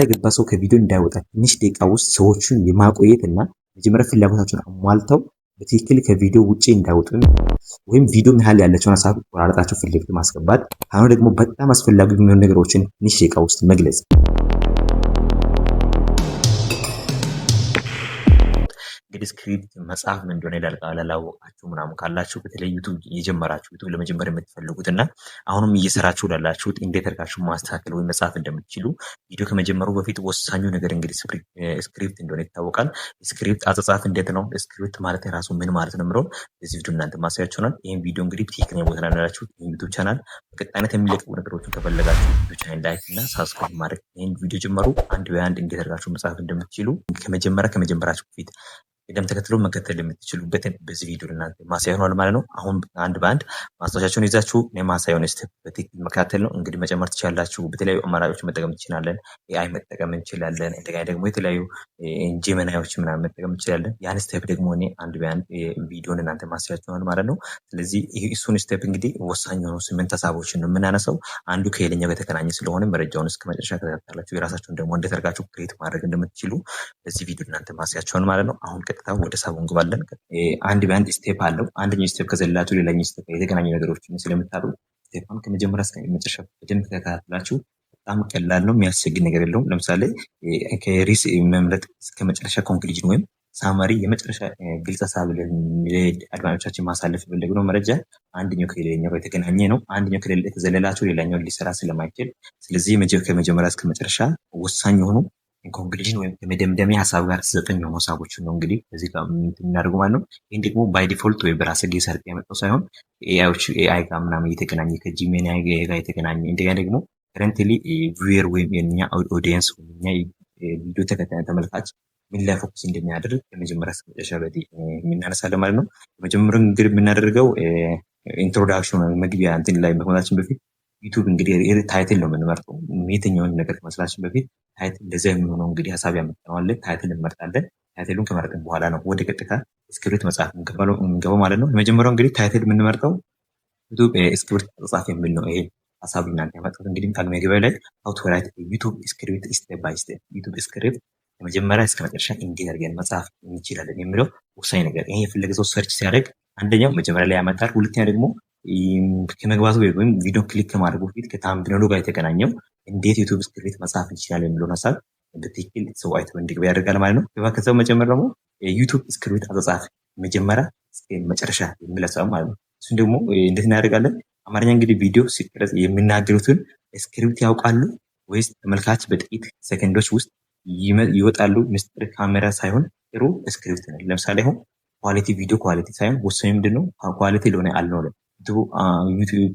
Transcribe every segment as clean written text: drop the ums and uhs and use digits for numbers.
የገባ ሰው ከቪዲዮ እንዳይወጣ ትንሽ ደቂቃ ውስጥ ሰዎችን የማቆየት እና መጀመሪያ ፍላጎታቸውን አሟልተው በትክክል ከቪዲዮ ውጪ እንዳይወጡ ወይም ቪዲዮ መሃል ያለችውን ሀሳብ ቆራረጣቸው ፊት ለፊት ማስገባት፣ አሁን ደግሞ በጣም አስፈላጊ የሚሆኑ ነገሮችን ትንሽ ደቂቃ ውስጥ መግለጽ። እንግዲህ ስክሪፕት መጽሐፍ ምን እንደሆነ ላላወቃችሁ ምናምን ካላችሁ በተለይ ዩቱብ የጀመራችሁ ዩቱብ ለመጀመር የምትፈልጉት እና አሁንም እየሰራችሁ ላላችሁት እንዴት አድርጋችሁ ማስተካከል ወይም መጻፍ እንደምትችሉ ቪዲዮ ከመጀመሩ በፊት ወሳኙ ነገር እንግዲህ ስክሪፕት እንደሆነ ይታወቃል። ስክሪፕት አጻጻፍ እንዴት ነው፣ ስክሪፕት ማለት የራሱ ምን ማለት ነው የምለውን በዚህ ቪዲዮ እናንተ ማሳያችሁናል። ይህን ቪዲዮ እንግዲህ ትክክለኛ ቦታ ላይ ያላችሁት ዩቱብ ቻናል በቀጣይነት የሚለቀቁ ነገሮችን ከፈለጋችሁ ዩቱብ ቻናል ላይክ እና ሳብስክራይብ ማድረግ ይህን ቪዲዮ ጀመሩ። አንድ በአንድ እንዴት አድርጋችሁ መጻፍ እንደምትችሉ ከመጀመራችሁ በፊት ቅደም ተከትሎ መከተል የምትችሉበትን በዚህ ቪዲዮ እናንተ ማሳያ ሆኗል ማለት ነው። አሁን አንድ በአንድ ማስታወሻችሁን ይዛችሁ የማሳያውን ስቴፕ በትክክል መከታተል ነው። እንግዲህ መጨመር ትችላላችሁ። በተለያዩ አማራጮች መጠቀም እንችላለን። ኤአይ መጠቀም እንችላለን። እንደገና ደግሞ የተለያዩ ጄሚናዮች ምናምን መጠቀም እንችላለን። ያን ስቴፕ ደግሞ እኔ አንድ በአንድ ቪዲዮን እናንተ ማሳያችሁ ሆኗል ማለት ነው። ስለዚህ እሱን ስቴፕ እንግዲህ ወሳኝ የሆኑ 8 ሀሳቦችን ነው የምናነሳው። አንዱ ከሌላኛው የተገናኘ ስለሆነ መረጃውን እስከ መጨረሻ ተከታተላችሁ የራሳችሁን ደግሞ እንዴት አድርጋችሁ ክሬት ማድረግ እንደምትችሉ በዚህ ቪዲዮ እናንተ ማሳያችሁ ሆኗል ማለት ነው። አሁን ወደ ሀሳቡ እንገባለን። አንድ በአንድ ስቴፕ አለው። አንደኛው ስቴፕ ከዘላችሁ ሌላኛው ስቴፕ የተገናኙ ነገሮችን ስለምታሩ ስቴፕን ከመጀመሪያ እስከ መጨረሻ በደንብ ተከታትላችሁ በጣም ቀላል ነው፣ የሚያስቸግር ነገር የለውም። ለምሳሌ ከሪስ መምረጥ እስከ መጨረሻ ኮንክሉዥን ወይም ሳማሪ የመጨረሻ ግልጽ ሀሳብ ለአድማጮቻችን ማሳለፍ የፈለግነው መረጃ አንደኛው ከሌላኛው የተገናኘ ነው። አንደኛው ከሌላ የተዘለላችሁ ሌላኛው ሊሰራ ስለማይችል ስለዚህ ከመጀመሪያ እስከ መጨረሻ ወሳኝ የሆኑ ኮንክሉዥን ወይም የመደምደሚያ ሀሳብ ጋር ዘጠኝ የሆኑ ሀሳቦችን ነው እንግዲህ እዚህ ጋር የምናደርጉ ማለት ነው። ይህን ደግሞ ባይ ዲፎልት ወይም በራስ ጊዜ ሰርጥ ያመጣው ሳይሆን ኤአይ ጋር ምናምን እየተገናኘ ከጂሚናይ ጋር የተገናኘ እንደገና ደግሞ ከረንትሊ ቪዌር ወይም የኛ ኦዲየንስ ወይም የኛ ቪዲዮ ተመልካች ምን ላይ ፎከስ እንደሚያደርግ ከመጀመሪያ እስከ መጨረሻ የምናነሳለን ማለት ነው። መጀመሪያ እንግዲህ የምናደርገው ኢንትሮዳክሽን መግቢያ እንትን ላይ መሆናችን በፊት ዩቱብ እንግዲህ ታይትል ነው የምንመርጠው። የትኛውን ነገር ከመስላችን በፊት ታይትል እንደዛ የሚሆነው እንግዲህ ሀሳብ ያመጣነዋለን። ታይትል እንመርጣለን። ታይትሉን ከመረጥን በኋላ ነው ወደ ቀጥታ ስክሪፕት መጽሐፍ የምንገባው ማለት ነው። የመጀመሪያው እንግዲህ ታይትል የምንመርጠው ዩቱብ ስክሪፕት መጽሐፍ የሚል ነው። ይሄ ሀሳብ እናንተ ያመጣሁት እንግዲህ መግቢያው ላይ ሃው ቱ ራይት ዩቱብ ስክሪፕት ስቴፕ ባይ ስቴፕ ዩቱብ ስክሪፕት ከመጀመሪያ እስከ መጨረሻ እንዴት አድርገን መጽሐፍ እንችላለን የሚለው ወሳኝ ነገር። ይሄ የፈለገ ሰው ሰርች ሲያደርግ አንደኛው መጀመሪያ ላይ ያመጣል። ሁለተኛ ደግሞ ከመግባቱ ወይም ቪዲዮ ክሊክ ከማድረጉ በፊት ከታምብኔሉ ጋር የተገናኘው እንዴት ዩቱብ ስክሪፕት መጻፍ እንችላለን የሚለውን ሀሳብ በትክክል ሰው አይቶ እንዲገባ ያደርጋል ማለት ነው። ከዛው መጨመር ደግሞ ዩቱብ ስክሪፕት አጻጻፍ መጀመሪያ እስከ መጨረሻ የሚል ሀሳብ ማለት ነው። እሱን ደግሞ እንዴት እናደርጋለን? አማርኛ እንግዲህ ቪዲዮ ሲቀረጽ የሚናገሩትን ስክሪፕት ያውቃሉ ወይስ ተመልካች በጥቂት ሰከንዶች ውስጥ ይወጣሉ? ምስጢር ካሜራ ሳይሆን ጥሩ ስክሪፕት ነው። ለምሳሌ አሁን ኳሊቲ ቪዲዮ ኳሊቲ ሳይሆን ወሳኝ ምንድነው? ኳሊቲ ሊሆን አልኖርም ዩቱብ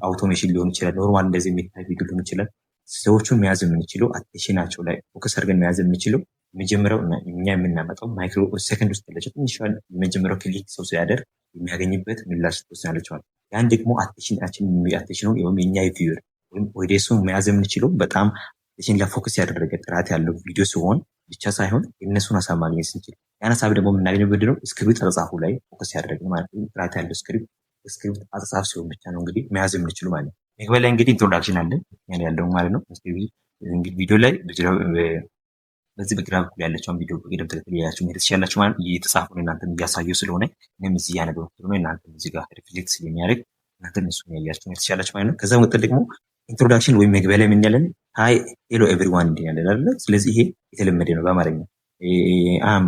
አውቶሜሽን ሊሆን ይችላል። ኖርማል እንደዚህ የሚታይ ቪዲዮ ሊሆን ይችላል። ሰዎቹን መያዝ የምንችለው አቴንሽናቸው ላይ ፎከስ አድርገን መያዝ የምንችለው የመጀመሪያው እኛ የምናመጣው ማይክሮ ሴከንድ ውስጥ ያለችው ትንሽ የመጀመሪያው ክሊክ ሰው ሲያደርግ የሚያገኝበት ምላሽ ትወስናለችዋል። ያን ደግሞ አቴንሽኑን ወይም የኛ ቪውር ወይም ኦዲየንሱን መያዝ የምንችለው በጣም አቴንሽን ላይ ፎከስ ያደረገ ጥራት ያለው ቪዲዮ ሲሆን ብቻ ሳይሆን የእነሱን ሀሳብ ማግኘት ስንችል ያን ሀሳብ ደግሞ የምናገኘው ነው ስክሪፕት አጻጻፉ ላይ ፎከስ ያደረግን ማለት ነው። ጥራት ያለው ስክሪፕት አጻጻፍ ሲሆን ብቻ ነው እንግዲህ መያዝ የምንችሉ ማለት ነው። መግቢያ ላይ እንግዲህ ኢንትሮዳክሽን አለ ያለው ማለት ነው። እንግዲህ ቪዲዮ ላይ በዚህ በግራ በኩል ያለችውን ቪዲዮ በቅደም ተከተል ያያችሁ መሄድ ትችላላችሁ ማለት እየተጻፈው እናንተም እያሳየው ስለሆነ እኔም እዚህ ያነበብኩት ስለሆነ እናንተም እዚህ ጋር ሪፍሌክት ስለሚያደርግ እናንተም እሱን ያያችሁ መሄድ ትችላላችሁ ማለት ነው። ከዛ ወጥተን ደግሞ ኢንትሮዳክሽን ወይም መግቢያ ላይ ምን ያለን ሃይ ሄሎ ኤቭሪዋን እንዲያለን አይደል? ስለዚህ ይሄ የተለመደ ነው በአማርኛ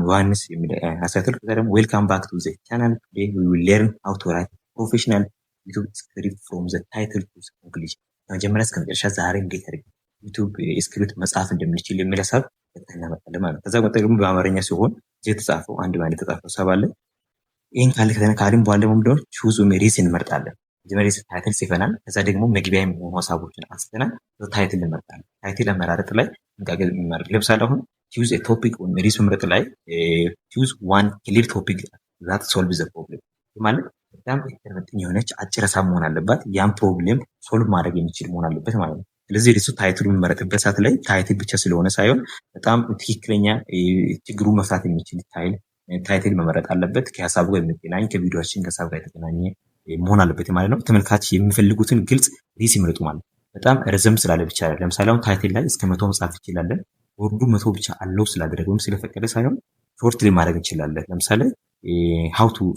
ዮሐንስ የሚል አሳይተል። ከዛ ደግሞ ዌልካም ባክ ቱ ዘ ቻናል ቱዴይ ዊ ዊል ለርን ሃው ቱ ራይት ፕሮፌሽናል ዩቱብ ስክሪፕት ፍሮም ዘ ታይትል ቱ ኮንክሉዥን። ከመጀመሪያ እስከ መጨረሻ ዛሬ እንዴት አድርገን ዩቱብ ስክሪፕት መጻፍ እንደምንችል የሚል ሀሳብ እናመጣለን ማለት ነው። ከዛ ወጥተን ደግሞ በአማርኛ ሲሆን እዚህ የተጻፈው አንድ ማለት የተጻፈው ሀሳብ አለ። ይሄን ካልን በኋላ ደግሞ ምንድነው ቹዝ ሪስ እንመርጣለን። መጀመሪያ ታይትል ጽፈናል። ከዛ ደግሞ መግቢያ የሚሆኑ ሀሳቦችን አንስተናል። ታይትል እንመርጣለን። ታይትል አመራረጥ ላይ እንቃገል እንመርጥ። ለምሳሌ አሁን ቹዝ ኤ ቶፒክ ኦን ሪስ መምረጥ ላይ ቹዝ ዋን ክሊር ቶፒክ ዛት ሶልቭ ዘ ፕሮብሌም ማለት በጣም የተመጠኝ የሆነች አጭር ሀሳብ መሆን አለባት። ያን ፕሮብሌም ሶልቭ ማድረግ የሚችል መሆን አለበት ማለት ነው። ስለዚህ ሪሱ ታይትሉ የሚመረጥበት ሰዓት ላይ ታይትል ብቻ ስለሆነ ሳይሆን በጣም ትክክለኛ ችግሩ መፍታት የሚችል ታይትል መመረጥ አለበት። ከሀሳቡ ጋር የሚገናኝ ከቪዲዮችን ከሀሳብ ጋር የተገናኘ መሆን አለበት ማለት ነው። ተመልካች የሚፈልጉትን ግልጽ ሪስ ይምረጡ ማለት በጣም ረዘም ስላለ ብቻ አይደለም። ለምሳሌ አሁን ታይትል ላይ እስከ 100 መጻፍ ይችላል። ወርዱ 100 ብቻ አለው ስላደረገ ወይም ስለፈቀደ ሳይሆን ሾርት ላይ ማድረግ እንችላለን። ለምሳሌ ሃው ቱ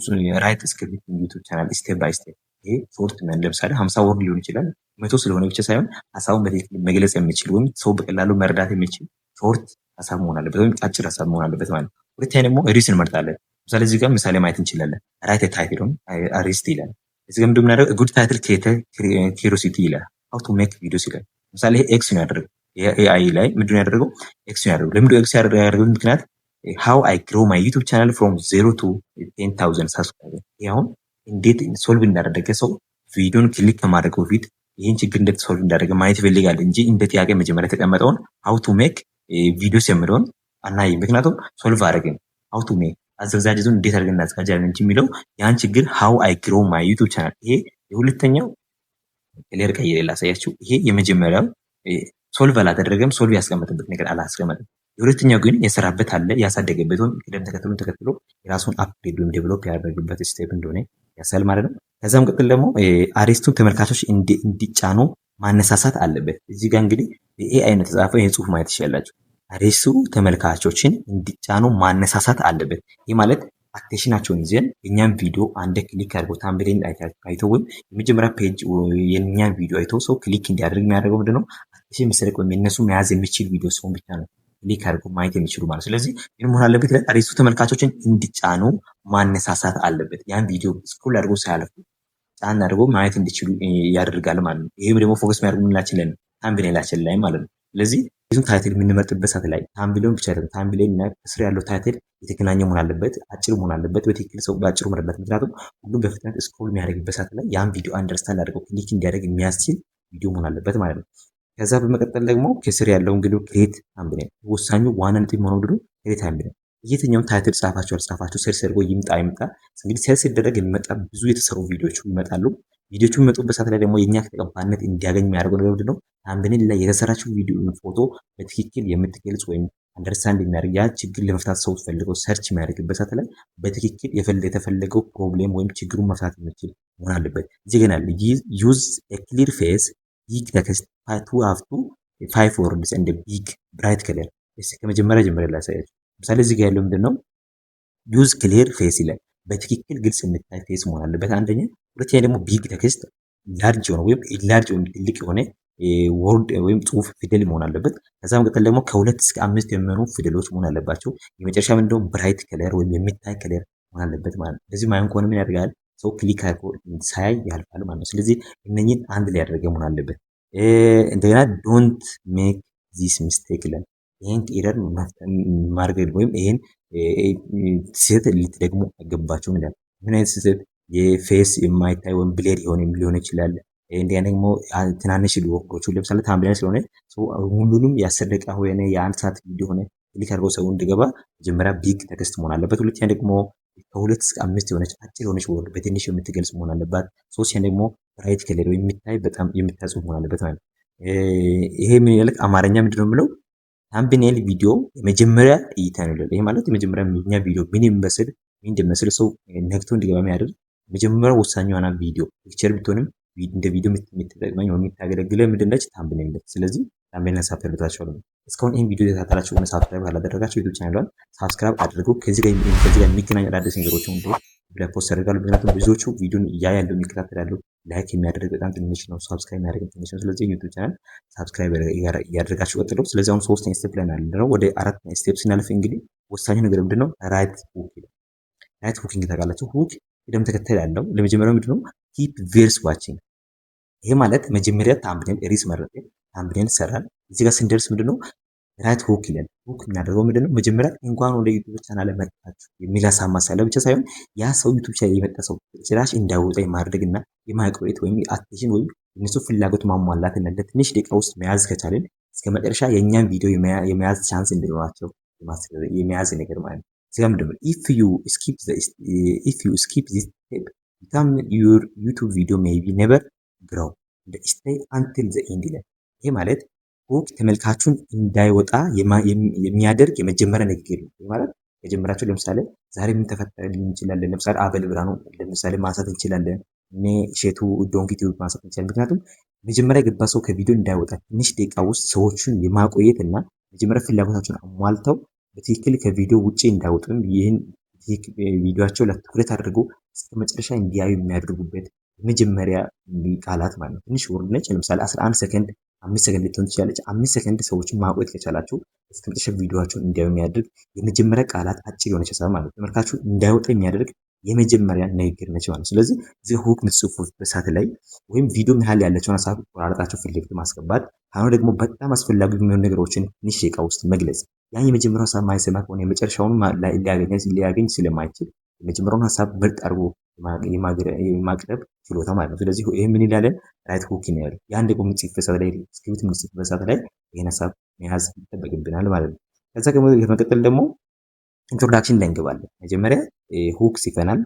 ራይት ስክሪፕት ዩቲዩብ ቻናል ስቴፕ ባይ ስቴፕ። ይሄ ሾርት ለምሳሌ 50 ወርድ ሊሆን ይችላል። 100 ስለሆነ ብቻ ሳይሆን ሀሳቡን በትክክል መግለጽ የሚችል ወይም ሰው በቀላሉ መረዳት የሚችል ሾርት ሀሳብ መሆን አለበት ወይም አጭር ሀሳብ መሆን አለበት ማለት ነው። ሁለተኛ ደግሞ ሪስ እንመርጣለን። ለምሳሌ እዚህ ጋር ምሳሌ ማየት እንችላለን። ራይት ታይትል ሆን ሪስት ይላል። እዚህ ጋር ምንድን የምናደርገው ጉድ ታይትል ኪሪዮሲቲ ይላል። ሃው ቱ ሜክ ቪዲዮስ ይላል። ለምሳሌ ይሄ ኤክስ ነው ያደረገው። ኤአይ ላይ ምንድን ነው ያደረገው? ኤክስ ነው ያደረገው። ለምንድን ኤክስ ያደረገው ምክንያት ሃው አይ ግሮ ማይ ዩቲዩብ ቻናል ፍሮም 0 to 10,000 ሰብስክራይበር። ይሄ አሁን እንዴት ሶልቭ እንዳደረገ ሰው ቪዲዮን ክሊክ ከማድረግ በፊት ይህን ችግር እንዴት ሶልቭ እንዳደረገ ማየት ይፈልጋል እንጂ እንደ ጥያቄ መጀመሪያ የተቀመጠውን ሃው ቱ ሜክ ቪዲዮስ የሚለውን አናይም። ምክንያቱም ሶልቭ አደረግን። ሃው ቱ ሜክ አዘጋጅቱን እንዴት አድርገን እናዘጋጃለን እንጂ የሚለው ያን ችግር ሃው አይ ግሮ ማይ ዩቲዩብ ቻናል። ይሄ የሁለተኛው ክሊር ቀይሬ ላሳያችሁ። ይሄ የመጀመሪያው ሶልቭ አላደረገም፣ ሶልቭ ያስቀመጠበት ነገር አላስቀመጠም። የሁለተኛው ግን የሰራበት አለ፣ ያሳደገበት ወይም ቅደም ተከተሉን ተከትሎ የራሱን አፕግሬድ ወይም ዴቨሎፕ ያደረግበት ስቴፕ እንደሆነ ያሳል ማለት ነው። ከዛም ቀጥል ደግሞ አሪስቱን ተመልካቾች እንዲጫኑ ማነሳሳት አለበት። እዚህ ጋር እንግዲህ የኤአይ አይነት ተጻፈው ይሄ ጽሁፍ ማየት ትችላላችሁ። አሪስቱ ተመልካቾችን እንዲጫኑ ማነሳሳት አለበት። ይህ ማለት አቴንሽናቸውን ይዘን የኛን ቪዲዮ አንድ ክሊክ አድርጎ ታምብሌን አይቶ ወይም የመጀመሪያ ፔጅ የኛን ቪዲዮ አይቶ ሰው ክሊክ እንዲያደርግ የሚያደርገው ምንድነው? አቴንሽን መሰረቅ ወይም የነሱ መያዝ የሚችል ቪዲዮ ሲሆን ብቻ ነው ክሊክ አድርጎ ማየት የሚችሉ ማለት። ስለዚህ ምን መሆን አለበት? አሪስቱ ተመልካቾችን እንዲጫኑ ማነሳሳት አለበት። ያን ቪዲዮ ስክሮል አድርጎ ሳያልፉ ጫን አድርጎ ማየት እንዲችሉ ያደርጋል ማለት ነው። ይሄም ደግሞ ፎከስ የሚያደርጉ ምንላችን ላይ ነው? ታምብሌናችን ላይ ማለት ነው። ስለዚህ ይህን ታይትል የምንመርጥበት ሰዓት ላይ ታምብሌን ብቻ አይደለም፣ ታምብሌን እና ከስር ያለው ታይትል የተገናኘ መሆን አለበት፣ አጭር መሆን አለበት፣ በትክክል ሰው በአጭሩ መረዳት። ምክንያቱም ሁሉም በፍጥነት ስክሮል የሚያደርግበት ሰዓት ላይ ያን ቪዲዮ አንደርስታንድ አድርገው ክሊክ እንዲያደርግ የሚያስችል ቪዲዮ መሆን አለበት ማለት ነው። ከዛ በመቀጠል ደግሞ ከስር ያለው እንግዲህ ክሬት ታምብሌን ወሳኙ ዋና ነጥብ የሆነው እንግዲህ ክሬት ታምብሌን። የትኛውም ታይትል ጻፋችሁ አልጻፋችሁ ሰርች አድርጎ ይምጣ እንግዲህ ሰርች ሲደረግ የሚመጣ ብዙ የተሰሩ ቪዲዮዎች ይመጣሉ። ቪዲዮቹ የሚመጡበት ሰዓት ላይ ደግሞ የኛ ተቀባይነት እንዲያገኝ የሚያደርገው ነገር ምንድነው? ታምብኔል ላይ የተሰራችው ቪዲዮ ፎቶ በትክክል የምትገልጽ ወይም አንደርስታንድ የሚያደርግ ያ ችግር ለመፍታት ሰው ፈልገው ሰርች የሚያደርግበት ሰዓት ላይ በትክክል የተፈለገው ፕሮብሌም ወይም ችግሩን መፍታት የሚችል መሆን አለበት። እዚህ ገና ዩዝ ክሊር ፌስ ቢግ ቴክስት ቱ ሃቭ ቱ 5 ወርድስ ኤንድ ቢግ ብራይት ከለር። ከመጀመሪያ ጀምሬ ላሳያችሁ። ለምሳሌ እዚህ ጋር ያለው ምንድነው? ዩዝ ክሊር ፌስ ይላል። በትክክል ግልጽ የሚታይ ፌስ መሆን አለበት አንደኛ። ሁለተኛ ደግሞ ቢግ ቴክስት ላርጅ የሆነ ወይም ላርጅ ወይም ትልቅ የሆነ ወርድ ወይም ጽሁፍ ፊደል መሆን አለበት። ከዛ መቀጠል ደግሞ ከ2 እስከ 5 የሚሆኑ ፊደሎች መሆን አለባቸው። የመጨረሻ ምንድነው? ብራይት ከለር ወይም የሚታይ ከለር መሆን አለበት ማለት ነው። ስለዚህ ማየን ከሆነ ምን ያደርጋል? ሰው ክሊክ አድርጎ ሳያይ ያልፋል ማለት ነው። ስለዚህ እነኚህን አንድ ላይ ያደረገ መሆን አለበት። እንደገና ዶንት ሜክ ዚስ ሚስቴክ ይላል። ይሄን ኤረር ማድረግ ወይም ይሄን ስህተት ልትደግሙ አይገባችሁም ይላል። ምን አይነት ስህተት? የፌስ የማይታይ ወይም ብሌር ሊሆን ይችላል። እንዲያን ደግሞ ትናንሽ ወርዶቹ ለምሳሌ ታምብሌን ስለሆነ ሁሉንም ያሰደቀ ሆነ የአንድ ሰዓት ቪዲዮ ሆነ ክሊክ አድርገው ሰው እንዲገባ መጀመሪያ ቢግ ቴክስት መሆን አለበት። ሁለተኛ ደግሞ ከ2 እስከ 5 የሆነች አጭር የሆነች ወርድ በትንሽ የምትገልጽ መሆን አለባት። ሶስተኛ ደግሞ ብራይት ከለር የሚታይ በጣም የሚታይ መሆን አለበት ማለት ነው። ይሄ ምን ይላል? አማርኛ ምንድነው የሚለው? ታምብኔል ቪዲዮ የመጀመሪያ እይታ ነው ይላል። ይሄ ማለት የመጀመሪያ የኛ ቪዲዮ ምን እንደሚመስል ሰው ነክቶ እንዲገባ የሚያደርግ መጀመሪያ ወሳኝ የሆነ ቪዲዮ ፒክቸር ብትሆንም እንደ ቪዲዮ የምትጠቅመኝ ወይ የምታገለግለ ምንድነች? ታምብኔል ነች። ስለዚህ ታምብኔልን ሳብስክራይብ ነው። እስካሁን ይሄን ቪዲዮ የተከታተላችሁ እና ሳብስክራይብ ካላደረጋችሁ ዩቲዩብ ቻናሉን ሳብስክራይብ አድርጉ። ከዚህ ጋር የሚገናኙ አዳዲስ ነገሮችን ሁሉ ፖስት ያደርጋሉ። ምክንያቱም ብዙዎቹ ቪዲዮን ያያሉ፣ የሚከታተላሉ። ላይክ የሚያደርግ በጣም ትንሽ ነው፣ ሳብስክራይብ የሚያደርግ ትንሽ ነው። ስለዚህ ዩቲዩብ ቻናል ሳብስክራይብ እያደረጋችሁ ቀጥሉ። ስለዚህ አሁን 3ኛ ስቴፕ ላይ ነው። ወደ 4ኛ ስቴፕ ስናልፍ እንግዲህ ወሳኙ ነገር ምንድነው? ራይት ሁክ ይላል። ራይት ሁኪንግ ታውቃላችሁ። ሁክ ቅደም ተከተል ያለው ለመጀመሪያው ምንድነው? ኪፕ ቪርስ ዋቺንግ። ይሄ ማለት መጀመሪያ ታምብኔል ሪስ መረጠ፣ ታምብኔል ሰራል። እዚህ ጋር ስንደርስ ምንድነው? ራይት ሁክ ይላል። ሁክ የሚያደርገው ምንድነው? መጀመሪያ እንኳን ወደ ዩቲዩብ ቻናል መጣችሁ የሚል ሀሳብ ማሳለፍ ብቻ ሳይሆን ያ ሰው ዩቲዩብ ቻናል የመጣ ሰው ጭራሽ እንዳይወጣ የማድረግና የማይቆየት ወይም አቴንሽን ወይም የነሱ ፍላጎት ማሟላትና ለትንሽ ደቂቃ ውስጥ መያዝ ከቻልን እስከ መጨረሻ የእኛን ቪዲዮ የመያዝ ቻንስ እንዲኖራቸው የመያዝ ነገር ማለት ነው። እዚህ ጋር ምንድነው? ኢፍ ዩ ስኪፕ ዚስ ስቴፕ ዩር ዩቲዩብ ቪዲዮ ሜይ ቢ ኔቨር ግሮው ስቴይ አንቲል ዘ ኤንድ ይላል። ይሄ ማለት ሁክ ተመልካቹን እንዳይወጣ የሚያደርግ የመጀመሪያ ንግግር ነው። ማለት የጀመራችሁ ለምሳሌ ዛሬ ምን ተፈጠረ ሊሆን ይችላል። ለምሳሌ አበል ብርሃኑ ለምሳሌ ማንሳት እንችላለን። እኔ እሸቱ ዶንኪ ቲዩብ ማንሳት እንችላለን። ምክንያቱም መጀመሪያ የገባ ሰው ከቪዲዮ እንዳይወጣ ትንሽ ደቂቃ ውስጥ ሰዎቹን የማቆየት እና መጀመሪያ ፍላጎታቸውን አሟልተው በትክክል ከቪዲዮ ውጪ እንዳይወጡም ይህን ቪዲዮቸው ላይ ትኩረት አድርገው እስከ መጨረሻ እንዲያዩ የሚያደርጉበት የመጀመሪያ ቃላት ማለት ነው። ትንሽ ወርድ ነች። ለምሳሌ 11 ሰከንድ 5 ሰከንድ ልትሆን ትችላለች። 5 ሰከንድ ሰዎችን ማቆየት ከቻላችሁ እስከ መጨረሻ ቪዲዮቸውን እንዲያዩ የሚያደርግ የመጀመሪያ ቃላት አጭር የሆነች ሀሳብ ማለት ነው። ተመልካቹ እንዳይወጣ የሚያደርግ የመጀመሪያ ንግግር ነች ማለት ነው። ስለዚህ እዚህ ሁክ የምትጽፉበት ሰዓት ላይ ወይም ቪዲዮ መሀል ያለችውን ሀሳብ ቆራረጣችሁ ፊት ለፊት ማስገባት፣ ካልሆነ ደግሞ በጣም አስፈላጊ የሚሆኑ ነገሮችን ትንሽ ደቂቃ ውስጥ መግለጽ። ያን የመጀመሪያው ሀሳብ ማይሰማ ከሆነ የመጨረሻውን ሊያገኝ ስለማይችል የመጀመሪያውን ሀሳብ ምርጥ አድርጎ የማቅረብ ችሎታ ማለት ነው። ስለዚህ ይህ ምን ይላለን? ራይት ሁክ ይላል። ያን ደግሞ የምንጽፍበት ሰዓት ላይ ስክሪፕት የምንጽፍበት ሰዓት ላይ ይህን ሀሳብ መያዝ ይጠበቅብናል ማለት ነው። ከዛ ከመቀጠል ደግሞ ኢንትሮዳክሽን ላይ እንገባለን። መጀመሪያ ሁክ ጽፈናል፣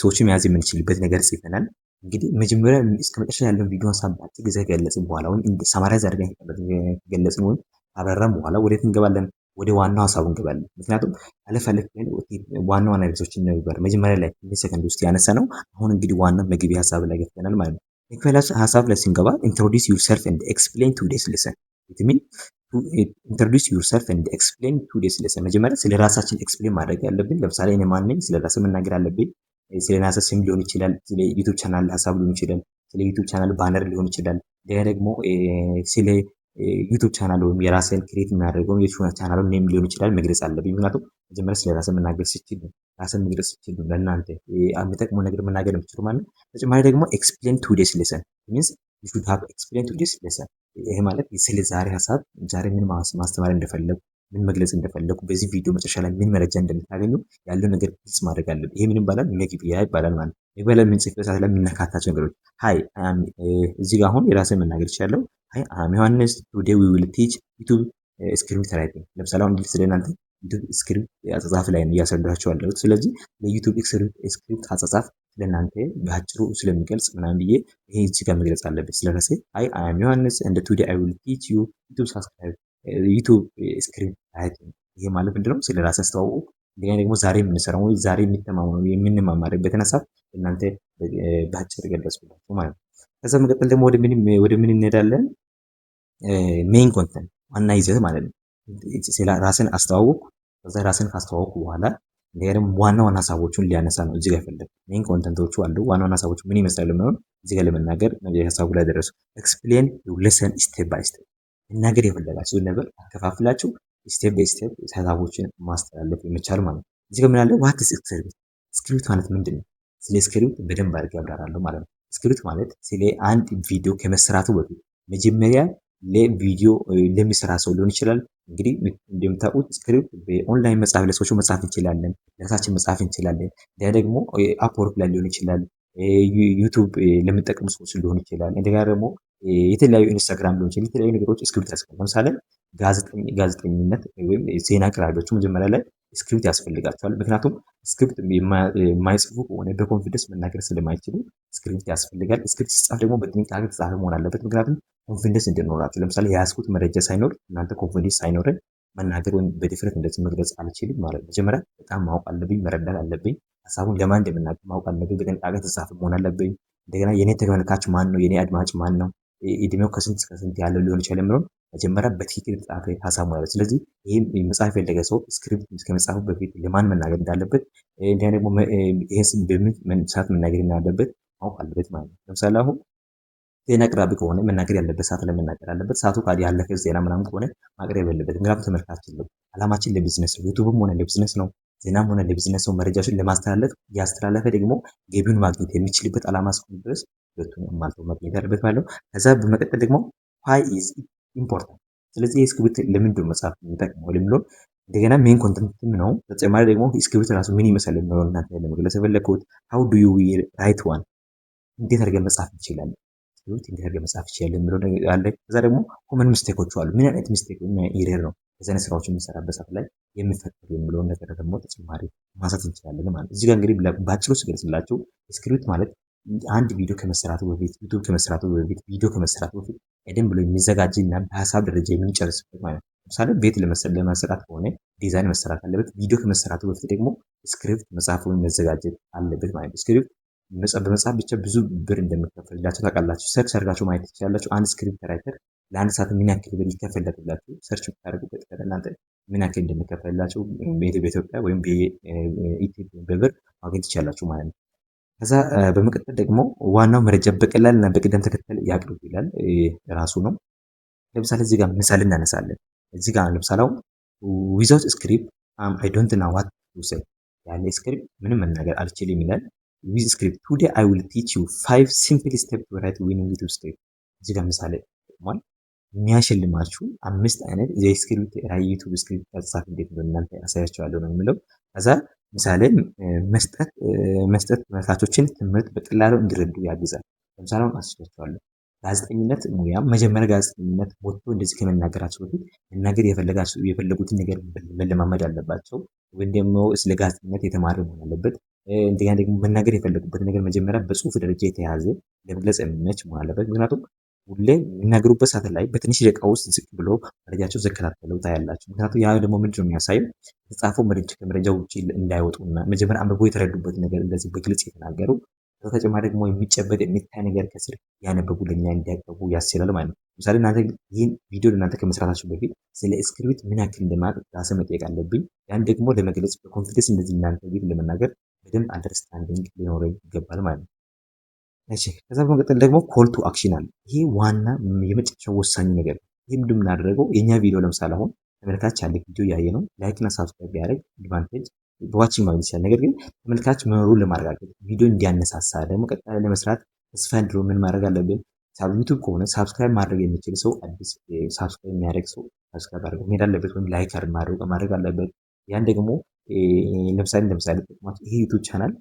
ሰዎችን መያዝ የምንችልበት ነገር ጽፈናል። እንግዲህ መጀመሪያ እስከ መጨረሻ ያለውን ቪዲዮ ሀሳብ በአጭር ጊዜ ከገለጽን በኋላ ወይም ሰማራይዝ አድርገን ከገለጽን ወይም ካብራራን በኋላ ወዴት እንገባለን? ወደ ዋናው ሀሳቡ እንገባለን። ምክንያቱም አለፍ አለፍ ዋና ዋና ነገሮችን ነበር መጀመሪያ ላይ ሰከንድ ውስጥ ያነሳ ነው። አሁን እንግዲህ ዋና መግቢያ ሀሳብ ላይ ገብተናል ማለት ነው። መግቢያ ሀሳብ ላይ ስንገባ ኢንትሮዲዩስ ዩርሰልፍ ኤንድ ኤክስፕሌን ቱዴይስ ሌሰን ኢንትሮዲዩስ ዩርሰልፍ ኤንድ ኤክስፕሌን ቱዴይስ ሌሰን። መጀመሪያ ስለ ራሳችን ኤክስፕሌን ማድረግ ያለብን። ለምሳሌ እኔ ማን ነኝ? ስለ ራሴ መናገር አለብኝ። ስለ ራሴ ስም ሊሆን ይችላል፣ ስለ ዩቲዩብ ቻናል ሀሳብ ሊሆን ይችላል፣ ስለ ዩቲዩብ ቻናል ባነር ሊሆን ይችላል። ደግሞ ስለ ዩቲዩብ ቻናል ወይም የራሴን ክሬት የሚያደርገው የዩቲዩብ ቻናል ኔም ሊሆን ይችላል መግለጽ አለብኝ። ምክንያቱም መጀመሪያ ስለ ራሴ መናገር ስችል ራሴን መግለጽ ስችል ለእናንተ የሚጠቅመው ነገር መናገር የምትችሉ ማለት ነው። ተጨማሪ ደግሞ ኤክስፕሌን ቱዴይስ ሌሰን ሚንስ ዩ ሹድ ሃቭ ኤክስፕሌን ቱዴይስ ሌሰን። ይሄ ማለት ስለ ዛሬ ሀሳብ ዛሬ ምን ማስተማር እንደፈለጉ ምን መግለጽ እንደፈለጉ በዚህ ቪዲዮ መጨረሻ ላይ ምን መረጃ እንደምታገኙ ያለው ነገር ግልጽ ማድረግ አለብን። ይሄ ምን ይባላል? መግቢያ ይባላል ማለት ነው። መግቢያ ላይ የምንጽፍበት ሰዓት ላይ የምነካካቸው ነገሮች ሃይ እዚህ ጋር አሁን የራሴን መናገር ይችላለሁ። ሃይ አም ዮሐንስ ቱዴይ ዊ ዊል ቲች ዩቲዩብ ስክሪፕት ራይቲንግ። ለምሳሌ አሁን ስለ እናንተ ዩቲዩብ ስክሪፕት አጻጻፍ ላይ ነው እያስረዳችሁ ያለሁት። ስለዚህ ለዩቲዩብ ስክሪፕት አጻጻፍ ለእናንተ በአጭሩ ስለሚገልጽ ምናምን ብዬ ይሄ እዚህ ጋር መግለጽ አለብኝ። ስለራሴ ሃይ አም ዮሐንስ ኤንድ ቱዴይ አይ ዊል ቲች ዩ ዩቲዩብ ሳብስክራይብ ዩቲዩብ ስክሪፕት ራይቲንግ። ይሄ ማለት ምንድነው? ስለ ራሴ አስተዋውቁ። እንደገና ደግሞ ዛሬ የምንሰራው ወይ ዛሬ የምንማማርበትን ሀሳብ እናንተ በአጭር ገለጽኩላችሁ ማለት ነው። ከዛ መቀጠል ደግሞ ወደ ምን እንሄዳለን? ሜይን ኮንተንት ዋና ይዘት ማለት ነው። ስለ ራስን አስተዋውቁ። ከዛ ራስን ካስተዋውቁ በኋላ እንደገና ደግሞ ዋና ዋና ሀሳቦቹን ሊያነሳ ነው እዚህ ጋር የፈለግ ሜይን ኮንተንቶቹ አሉ። ዋና ዋና ሀሳቦቹ ምን ይመስላል የሚሆን እዚህ ጋር ለመናገር ሀሳቡ ላይ ደረሱ። ኤክስፕሌን ዩር ሌሰን ስቴፕ ባይ ስቴፕ። መናገር የፈለጋችሁ ነገር አከፋፍላችሁ ስቴፕ ባይ ስቴፕ ሀሳቦችን ማስተላለፍ የሚቻል ማለት ነው። እዚህ ጋር ምን አለ? ዋት ኢዝ ስክሪፕት? ስክሪፕት ማለት ምንድን ነው? ስለ ስክሪፕት በደንብ አድርጌ አብራራለሁ ማለት ነው። ስክሪፕት ማለት ስለ አንድ ቪዲዮ ከመሰራቱ በፊት መጀመሪያ ለቪዲዮ ለሚሰራ ሰው ሊሆን ይችላል። እንግዲህ እንደምታውቁት ስክሪፕት በኦንላይን መጻፍ ለሰዎች መጻፍ እንችላለን፣ ለራሳችን መጻፍ እንችላለን። ያ ደግሞ አፕወርክ ላይ ሊሆን ይችላል፣ ዩቲዩብ ለሚጠቀሙ ሰዎች ሊሆን ይችላል። እንደገና ደግሞ የተለያዩ ኢንስታግራም ሊሆን ይችላል። የተለያዩ ነገሮች ስክሪፕት ያስፈልጋል። ለምሳሌ ጋዜጠኝነት ወይም ዜና አቅራቢዎች መጀመሪያ ላይ ስክሪፕት ያስፈልጋቸዋል። ምክንያቱም ስክሪፕት የማይጽፉ ከሆነ በኮንፊደንስ መናገር ስለማይችሉ ስክሪፕት ያስፈልጋል። ስክሪፕት ሲጻፍ ደግሞ በጥንቃቄ ተጻፈ መሆን አለበት። ምክንያቱም ኮንፊደንስ እንድኖራችሁ። ለምሳሌ የያዝኩት መረጃ ሳይኖር እናንተ ኮንፊደንስ ሳይኖረን መናገር ወይም በድፍረት እንደዚህ መግለጽ አልችልም ማለት ነው። መጀመሪያ በጣም ማወቅ አለብኝ፣ መረዳት አለብኝ። ሀሳቡን ለማን እንደምናገር ማወቅ አለብኝ። በጥንቃቄ ተጻፈ መሆን አለብኝ። እንደገና የኔ ተመልካች ማን ነው? የኔ አድማጭ ማን ነው? እድሜው ከስንት እስከ ስንት ያለው ሊሆን ይችላል የሚለውን መጀመሪያ በትክክል የተጻፈ ሀሳብ ማለት። ስለዚህ ይህ መጽሐፍ የፈለገ ሰው ስክሪፕት ከመጻፉ በፊት ለማን መናገር እንዳለበት እንዲያ ደግሞ ይህን በምን ሰዓት መናገር እንዳለበት ማወቅ አለበት ማለት ነው። ለምሳሌ አሁን ዜና አቅራቢ ከሆነ መናገር ያለበት ሰዓት ላይ መናገር አለበት። ሰዓቱ ያለፈ ዜና ምናምን ከሆነ ማቅረብ ያለበት። ምክንያቱም ተመልካችን ነው። አላማችን ለቢዝነስ ነው። ዩቲዩብም ሆነ ለቢዝነስ ነው። ዜናም ሆነ ለቢዝነስ ነው። መረጃዎችን ለማስተላለፍ ያስተላለፈ ደግሞ ገቢውን ማግኘት የሚችልበት አላማ እስከሆነ ድረስ ሁለቱን አሟልቶ ማግኘት ያለበት ማለት ነው። ከዛ በመቀጠል ደግሞ ዋይ ኢዝ ኢምፖርታንት። ስለዚህ ስክሪፕት ለምንድን ነው መጽሐፍ የሚጠቅመው የሚለው እንደገና ሜን ኮንተንትም ነው። ተጨማሪ ደግሞ ስክሪፕት ራሱ ምን ይመስላል የሚለው እናንተ ለመግለጽ የፈለግኩት ሃው ዱ ዩ ራይት ዋን፣ እንዴት አድርገን መጻፍ እንችላለን ስክሪፕት እንዴት አድርገን መጻፍ ይችላል የሚለው ነገር አለ። ከዛ ደግሞ ኮመን ሚስቴኮቹ አሉ። ምን አይነት ሚስቴክ ምን ኢረር ነው ከዛ አይነት ስራዎች የምንሰራበት ሰዓት ላይ የሚፈጠሩ የሚለውን ነገር ደግሞ ተጨማሪ ማንሳት እንችላለን ማለት ነው። እዚህ ጋር እንግዲህ ባጭሩ ስገልጽላችሁ ስክሪፕት ማለት አንድ ቪዲዮ ከመሰራቱ በፊት ዩቲዩብ ከመሰራቱ በፊት ቪዲዮ ከመሰራቱ በፊት ቀደም ብሎ የሚዘጋጅ እና በሀሳብ ደረጃ የምንጨርስበት ማለት ነው። ለምሳሌ ቤት ለመሰራት ከሆነ ዲዛይን መሰራት አለበት። ቪዲዮ ከመሰራቱ በፊት ደግሞ ስክሪፕት መጽሐፍ ወይም መዘጋጀት አለበት ማለት ነው። ስክሪፕት በመጽሐፍ ብቻ ብዙ ብር እንደሚከፈልላቸው ታውቃላችሁ። ሰርች አድርጋችሁ ማየት ትችላላችሁ። አንድ ስክሪፕት ራይተር ለአንድ ሰዓት ምን ያክል ብር ይከፈለላችሁ ሰርች ብታደርጉበት እናንተ ምን ያክል እንደሚከፈልላችሁ በኢትዮጵያ ወይም በኢትዮጵያ በብር ማግኘት ትችላላችሁ ማለት ነው። ከዛ በመቀጠል ደግሞ ዋናው መረጃ በቀላል እና በቅደም ተከተል ያቅርቡ ይላል ራሱ ነው። ለምሳሌ እዚህ ጋር ምሳሌ እናነሳለን። እዚህ ጋር ለምሳሌ ዊዛውት ስክሪፕት አይ ዶንት ኖ ዋት ቱ ሴይ ያለ ስክሪፕት ምንም መናገር አልችልም ይላል። ዊዝ ስክሪፕት ቱዴይ አይ ዊል ቲች ዩ 5 ሲምፕል ስቴፕ ቱ ራይት ዊኒንግ ዩቲዩብ ስክሪፕት። እዚህ ጋር ምሳሌ ተጠቅሟል። የሚያሸልማችሁ 5 አይነት የስክሪፕት ዩቲዩብ ስክሪፕት አጻጻፍ እንዴት ነው እናንተ ያሳያችኋለሁ ነው የሚለው። ከዛ ምሳሌ መስጠት ተመልካቾችን ትምህርት በቀላሉ እንዲረዱ ያግዛል። ለምሳሌ አስችላችኋለሁ። ጋዜጠኝነት ሙያ መጀመሪያ ጋዜጠኝነት ወጥቶ እንደዚህ ከመናገራቸው በፊት መናገር የፈለጉትን ነገር መለማመድ አለባቸው። ወይም ደግሞ ስለ ጋዜጠኝነት የተማረ መሆን አለበት። እንደገና ደግሞ መናገር የፈለጉበት ነገር መጀመሪያ በጽሁፍ ደረጃ የተያዘ ለመግለጽ የሚመች መሆን አለበት። ምክንያቱም ሁሌ የሚናገሩበት ሰዓት ላይ በትንሽ ደቂቃ ውስጥ ዝቅ ብሎ መረጃቸው ዘከታተለው ታያላችሁ። ምክንያቱም ያ ደግሞ ምንድን ነው የሚያሳየው የተጻፈው ከመረጃ ውጭ እንዳይወጡና መጀመሪያ አንብቦ የተረዱበት ነገር እንደዚህ በግልጽ የተናገሩ በተጨማሪ ደግሞ የሚጨበጥ የሚታይ ነገር ከስር ያነበቡ ለኛ እንዲያቀርቡ ያስችላል ማለት ነው። ለምሳሌ እናንተ ይህን ቪዲዮ ለእናንተ ከመስራታችሁ በፊት ስለ ስክሪፕት ምን ያክል እንደማቅ ራሴ መጠየቅ አለብኝ። ያን ደግሞ ለመግለጽ በኮንፊደንስ እንደዚህ እናንተ ፊት ለመናገር በደንብ አንደርስታንዲንግ ሊኖረኝ ይገባል ማለት ነው። እሺ ከዛ በመቀጠል ደግሞ ኮል ቱ አክሽን አለ። ይሄ ዋና የመጨረሻው ወሳኝ ነገር ነው። ይህ ምንድን የምናደርገው የኛ ቪዲዮ ለምሳሌ አሁን ተመልካች ያለ ቪዲዮ ያየ ነው ላይክ እና ሳብስክራይብ ቢያደርግ አድቫንቴጅ በዋችንግ ማግኘት ይችላል። ነገር ግን ተመልካች መኖሩን ለማረጋገጥ ቪዲዮ እንዲያነሳሳ ደግሞ ቀጣይ ለመስራት ተስፋ እንዲኖር ምን ማድረግ አለብን? ዩቲዩብ ከሆነ ሳብስክራይብ ማድረግ የሚችል ሰው አዲስ ሳብስክራይብ የሚያደርግ ሰው ሳብስክራይብ አድርገው መሄድ አለበት፣ ወይም ላይክ ማድረግ አለበት። ያን ደግሞ ለምሳሌ ጥቅማቸው ይሄ ዩቲዩብ ቻናል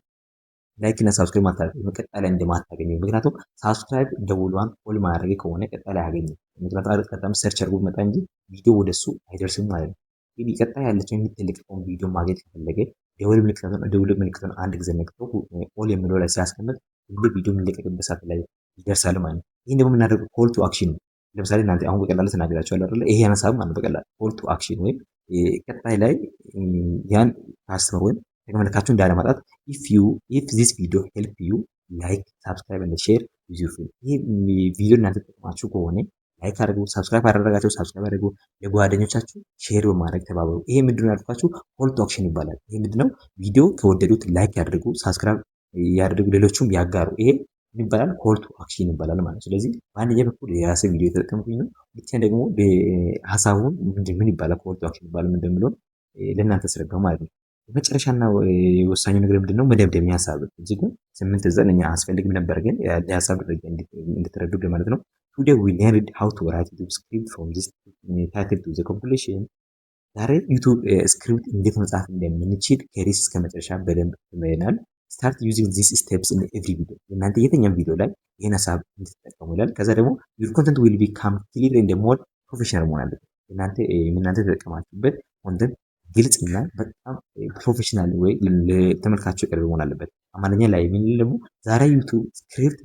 ላይክ እና ሳብስክራይብ ማታደርግ ቀጣይ ላይ እንደማታገኘው። ምክንያቱም ሳብስክራይብ ደውሏን ኦል ማድረግ ከሆነ ቀጣይ ላይ አያገኝም። ምክንያቱም ቀጣም ሰርች አድርጎ መጣ እንጂ ቪዲዮ ወደሱ አይደርስም ማለት ነው። እንግዲህ ቀጣይ ያለችው የሚተለቀውን ቪዲዮ ማግኘት ከፈለገ ደውል ምልክቱን አንድ ጊዜ ነክቶ ኦል የሚለው ላይ ሲያስቀምጥ ሁሉ ቪዲዮ የሚለቀቅበት ሰዓት ላይ ይደርሳል ማለት ነው። ይህን ደግሞ የምናደርገው ኮል ቱ አክሽን ነው። ለምሳሌ እናንተ አሁን በቀላሉ ተናግራችኋል አይደለ? ይሄ ሀሳብ ማለት በቀላሉ ኮል ቱ አክሽን ወይም ቀጣይ ላይ ያን ካስተመር ወይም ተመልካቹ እንዳለማጣት ኢፍ ዚስ ቪዲዮ ሄልፕ ዩ ላይክ ሳብስክራይብ እና ሼር ዊዝ ዩር ፍሬንድ። ይሄ ቪዲዮ እናንተ ተጠቅማችሁ ከሆነ ላይክ አድርጉ፣ ሳብስክራይብ አደረጋችሁ ሳብስክራይብ አድርጉ፣ ለጓደኞቻችሁ ሼር በማድረግ ተባበሩ። ይሄ ምንድነው ያልኳችሁ ኮል ቱ አክሽን ይባላል። ይሄ ምንድነው ቪዲዮ ከወደዱት ላይክ ያድርጉ፣ ሳብስክራይብ ያድርጉ፣ ሌሎቹም ያጋሩ። ይሄ ምን ይባላል? ኮል ቱ አክሽን ይባላል ማለት ነው። ስለዚህ በአንደኛ በኩል የራሴ ቪዲዮ የተጠቀምኩኝ ነው። ሁለተኛ ደግሞ ሀሳቡን ምን ይባላል ኮል ቱ አክሽን ይባላል እንደምለውን ለእናንተ ስረጋው ማለት ነው። የመጨረሻና ወሳኙ ነገር ምንድነው? መደምደሚያ ሀሳብ እዚህ ግን 8 ዘጠኝ አያስፈልግም ነበር፣ ግን ለሀሳብ ደረጃ እንድትረዱ ማለት ነው። Today we learned how to write YouTube script from this title to the conclusion። ዛሬ ዩቱብ ስክሪፕት እንዴት መጻፍ እንደምንችል ከሪስ እስከ መጨረሻ በደንብ ተመናል። ስታርት ዩዚንግ ዚስ ስቴፕስ ኢን ኤቭሪ ቪዲዮ። እናንተ የትኛውም ቪዲዮ ላይ ይህን ሀሳብ እንድትጠቀሙ ይላል። ከዛ ደግሞ ዩር ኮንተንት ዊል ቢካም ክሊር ኤንድ ሞር ፕሮፌሽናል መሆን አለበት። እናንተ የተጠቀማችሁበት ኮንተንት ግልጽ እና በጣም ፕሮፌሽናል ወይ ለተመልካቹ ቅርብ መሆን አለበት። አማርኛ ላይ የሚል ደግሞ ዛሬ ዩቱብ ስክሪፕት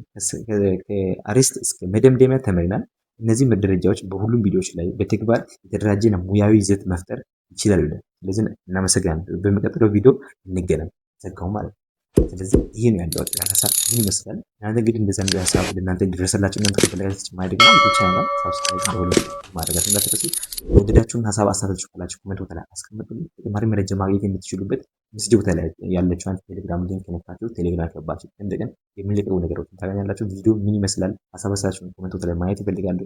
ከአርዕስት እስከ መደምደሚያ ተምረናል። እነዚህ መደረጃዎች በሁሉም ቪዲዮዎች ላይ በተግባር የተደራጀ ሙያዊ ይዘት መፍጠር ይችላል ብለን ስለዚህ እናመሰግናለን። በሚቀጥለው ቪዲዮ እንገናኝ። ዘጋው ማለት ነው። ስለዚህ ይሄ ነው ያለው ሀሳብ ምን ይመስላል? እናንተ እንግዲህ እንደዛ ነው ሀሳብ ለእናንተ እንዲደርሰላችሁ እናንተ ከፈለጋችሁ ተጨማሪ ደግሞ ዩቲዩብ ቻናል ሰብስክራይብ ማድረግ እንዳትረሱ። ወደዳችሁን ሀሳብ አስተያየታችሁ ካላችሁ ኮሜንት ቦታ ላይ አስቀምጡልኝ። ተጨማሪ መረጃ ማግኘት የምትችሉበት ምስል ቦታ ላይ ያለችው አንተ ቴሌግራም ሊንክ ከነካችሁ ቴሌግራም ገባችሁ እንደገና የሚለቀቁ ነገሮችን ታገኛላችሁ። ቪዲዮ ምን ይመስላል ሀሳብ አስተያየታችሁን ኮሜንት ቦታ ላይ ማየት ይፈልጋሉ።